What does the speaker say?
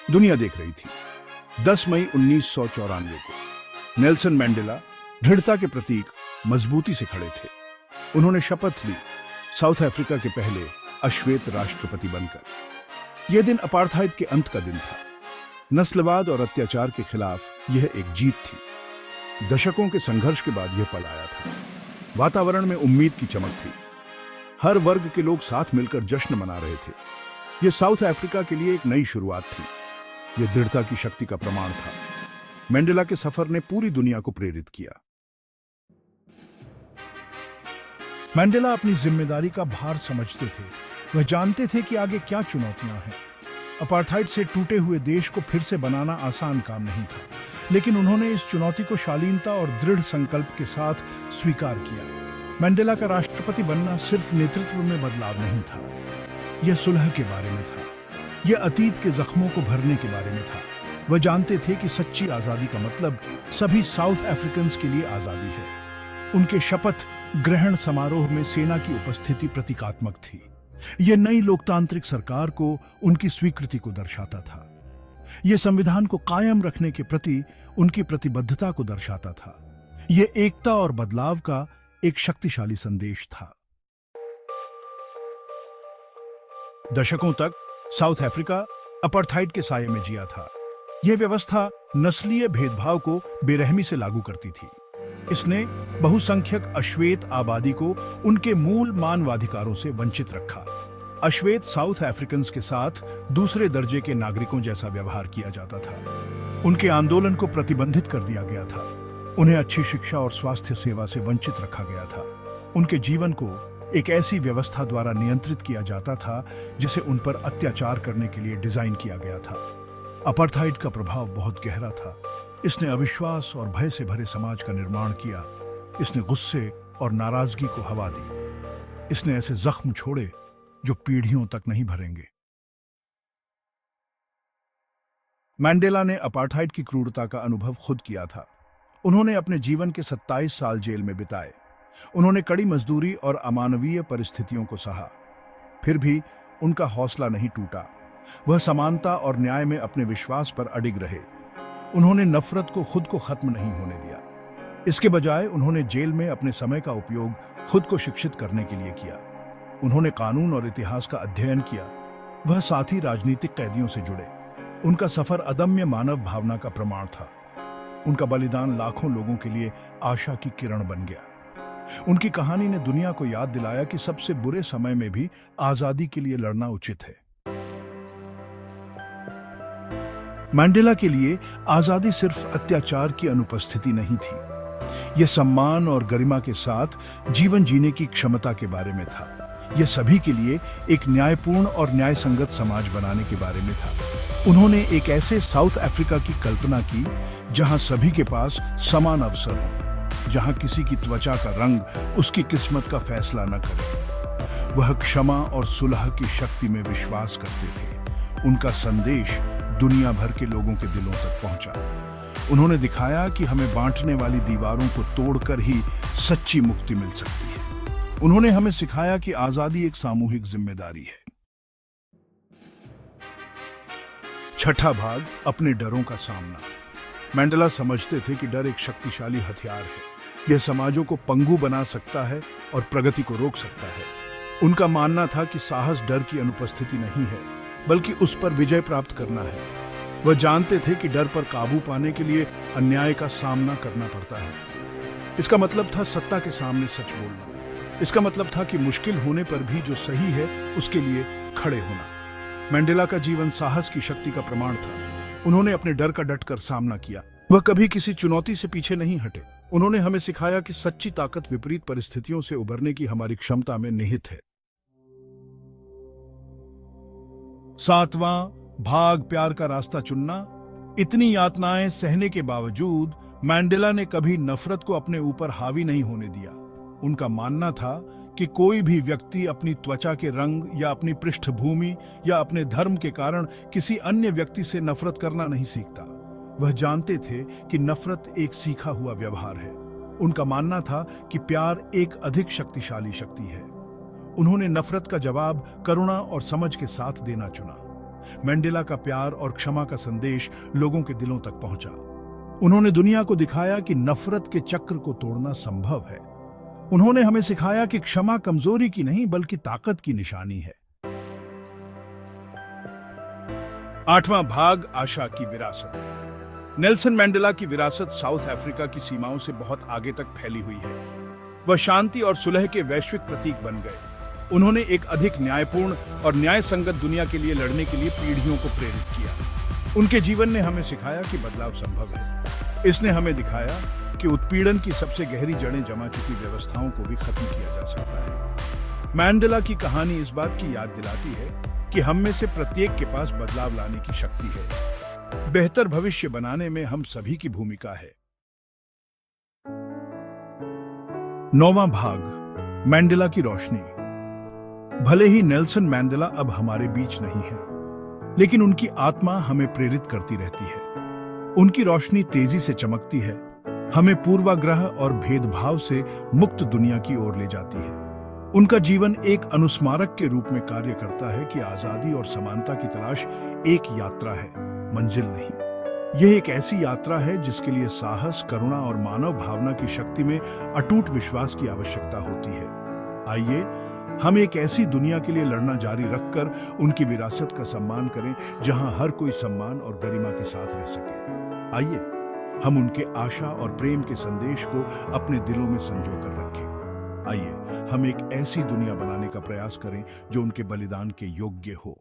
दुनिया देख रही थी। 10 मई 1994 को नेल्सन मंडेला दृढ़ता के प्रतीक मजबूती से खड़े थे। उन्होंने शपथ ली, साउथ अफ्रीका के पहले अश्वेत राष्ट्रपति बनकर। यह दिन अपार्थाइड के अंत का दिन था। नस्लवाद और अत्याचार के खिलाफ यह एक जीत थी। दशकों के संघर्ष के बाद यह पल आया था। वातावरण में उम्मीद की चमक थी। हर वर्ग के लोग साथ मिलकर जश्न मना रहे थे। यह साउथ अफ्रीका के लिए एक नई शुरुआत थी। यह दृढ़ता की शक्ति का प्रमाण था। मंडेला के सफर ने पूरी दुनिया को प्रेरित किया। मंडेला अपनी जिम्मेदारी का भार समझते थे। वह जानते थे कि आगे क्या चुनौतियां हैं। अपार्थाइड से टूटे हुए देश को फिर से बनाना आसान काम नहीं था, लेकिन उन्होंने इस चुनौती को शालीनता और दृढ़ संकल्प के साथ स्वीकार किया। मंडेला का राष्ट्रपति बनना सिर्फ नेतृत्व में बदलाव नहीं था, यह सुलह के बारे में था। यह अतीत के जख्मों को भरने के बारे में था। वह जानते थे कि सच्ची आजादी का मतलब सभी साउथ अफ्रीकन्स के लिए आजादी है। उनके शपथ ग्रहण समारोह में सेना की उपस्थिति प्रतीकात्मक थी। यह नई लोकतांत्रिक सरकार को उनकी स्वीकृति को दर्शाता था। यह संविधान को कायम रखने के प्रति उनकी प्रतिबद्धता को दर्शाता था। यह एकता और बदलाव का एक शक्तिशाली संदेश था। दशकों तक साउथ अफ्रीका अपार्थाइड के साये में जिया था। यह व्यवस्था नस्लीय भेदभाव को बेरहमी से लागू करती थी। इसने बहुसंख्यक अश्वेत आबादी को उनके मूल मानवाधिकारों से वंचित रखा। अश्वेत साउथ अफ्रीकन्स के साथ दूसरे दर्जे के नागरिकों जैसा व्यवहार किया जाता था। उनके आंदोलन को प्रतिबंधित कर दिया गया था। उन्हें अच्छी शिक्षा और स्वास्थ्य सेवा से वंचित रखा गया था। उनके जीवन को एक ऐसी व्यवस्था द्वारा नियंत्रित किया जाता था जिसे उन पर अत्याचार करने के लिए डिजाइन किया गया था। अपार्थाइड का प्रभाव बहुत गहरा था। इसने अविश्वास और भय से भरे समाज का निर्माण किया। इसने गुस्से और नाराजगी को हवा दी। इसने ऐसे जख्म छोड़े जो पीढ़ियों तक नहीं भरेंगे। मंडेला ने अपार्थाइड की क्रूरता का अनुभव खुद किया था। उन्होंने अपने जीवन के 27 साल जेल में बिताए। उन्होंने कड़ी मजदूरी और अमानवीय परिस्थितियों को सहा। फिर भी उनका हौसला नहीं टूटा। वह समानता और न्याय में अपने विश्वास पर अडिग रहे। उन्होंने नफरत को खुद को खत्म नहीं होने दिया। इसके बजाय उन्होंने जेल में अपने समय का उपयोग खुद को शिक्षित करने के लिए किया। उन्होंने कानून और इतिहास का अध्ययन किया। वह साथी राजनीतिक कैदियों से जुड़े। उनका सफर अदम्य मानव भावना का प्रमाण था। उनका बलिदान लाखों लोगों के लिए आशा की किरण बन गया। उनकी कहानी ने दुनिया को याद दिलाया कि सबसे बुरे समय में भी आजादी के लिए लड़ना उचित है। मंडेला के लिए आजादी सिर्फ अत्याचार की अनुपस्थिति नहीं थी। यह सम्मान और गरिमा के साथ जीवन जीने की क्षमता के बारे में था। यह सभी के लिए एक न्यायपूर्ण और न्यायसंगत समाज बनाने के बारे में था। उन्होंने एक ऐसे साउथ अफ्रीका की कल्पना की जहां सभी के पास समान अवसर हो, जहां किसी की त्वचा का रंग उसकी किस्मत का फैसला न करे। वह क्षमा और सुलह की शक्ति में विश्वास करते थे। उनका संदेश दुनिया भर के लोगों के दिलों तक पहुंचा। उन्होंने दिखाया कि हमें बांटने वाली दीवारों को तोड़कर ही सच्ची मुक्ति मिल सकती है। उन्होंने हमें सिखाया कि आजादी एक सामूहिक जिम्मेदारी है। छठा भाग, अपने डरों का सामना। मंडेला समझते थे कि डर एक शक्तिशाली हथियार है। यह समाजों को पंगु बना सकता है और प्रगति को रोक सकता है। उनका मानना था कि साहस डर की अनुपस्थिति नहीं है, बल्कि उस पर विजय प्राप्त करना है। वह जानते थे कि डर पर काबू पाने के लिए अन्याय का सामना करना पड़ता है। इसका मतलब था सत्ता के सामने सच बोलना। इसका मतलब था कि मुश्किल होने पर भी जो सही है उसके लिए खड़े होना। मंडेला का जीवन साहस की शक्ति का प्रमाण था। उन्होंने अपने डर का डटकर सामना किया। वह कभी किसी चुनौती से पीछे नहीं हटे। उन्होंने हमें सिखाया कि सच्ची ताकत विपरीत परिस्थितियों से उबरने की हमारी क्षमता में निहित है। सातवां भाग, प्यार का रास्ता चुनना। इतनी यातनाएं सहने के बावजूद मंडेला ने कभी नफरत को अपने ऊपर हावी नहीं होने दिया। उनका मानना था कि कोई भी व्यक्ति अपनी त्वचा के रंग या अपनी पृष्ठभूमि या अपने धर्म के कारण किसी अन्य व्यक्ति से नफरत करना नहीं सीखता। वह जानते थे कि नफरत एक सीखा हुआ व्यवहार है। उनका मानना था कि प्यार एक अधिक शक्तिशाली शक्ति है। उन्होंने नफरत का जवाब करुणा और समझ के साथ देना चुना। मंडेला का प्यार और क्षमा का संदेश लोगों के दिलों तक पहुंचा। उन्होंने दुनिया को दिखाया कि नफरत के चक्र को तोड़ना संभव है। उन्होंने हमें सिखाया कि क्षमा कमजोरी की नहीं बल्कि ताकत की निशानी है। 8वां भाग, आशा की विरासत। नेल्सन मंडेला की विरासत साउथ अफ्रीका की सीमाओं से बहुत आगे तक फैली हुई है। वह शांति और सुलह के वैश्विक प्रतीक बन गए। उन्होंने एक अधिक न्यायपूर्ण और न्याय संगत दुनिया के लिए लड़ने के लिए पीढ़ियों को प्रेरित किया। उनके जीवन ने हमें सिखाया कि बदलाव संभव है। इसने हमें दिखाया कि उत्पीड़न की सबसे गहरी जड़ें जमा चुकी व्यवस्थाओं को भी खत्म किया जा सकता है। मंडेला की कहानी इस बात की याद दिलाती है कि हम में से प्रत्येक के पास बदलाव लाने की शक्ति है। बेहतर भविष्य बनाने में हम सभी की भूमिका है। 9वां भाग, मंडेला की रोशनी। भले ही नेल्सन मंडेला अब हमारे बीच नहीं है, लेकिन उनकी आत्मा हमें प्रेरित करती रहती है। उनकी रोशनी तेजी से चमकती है, हमें पूर्वाग्रह और भेदभाव से मुक्त दुनिया की ओर ले जाती है। उनका जीवन एक अनुस्मारक के रूप में कार्य करता है कि आजादी और समानता की तलाश एक यात्रा है, मंजिल नहीं। यह एक ऐसी यात्रा है जिसके लिए साहस, करुणा और मानव भावना की शक्ति में अटूट विश्वास की आवश्यकता होती है। आइए हम एक ऐसी दुनिया के लिए लड़ना जारी रखकर उनकी विरासत का सम्मान करें, जहां हर कोई सम्मान और गरिमा के साथ रह सके। आइए हम उनके आशा और प्रेम के संदेश को अपने दिलों में संजो कर रखें। आइए हम एक ऐसी दुनिया बनाने का प्रयास करें जो उनके बलिदान के योग्य हो।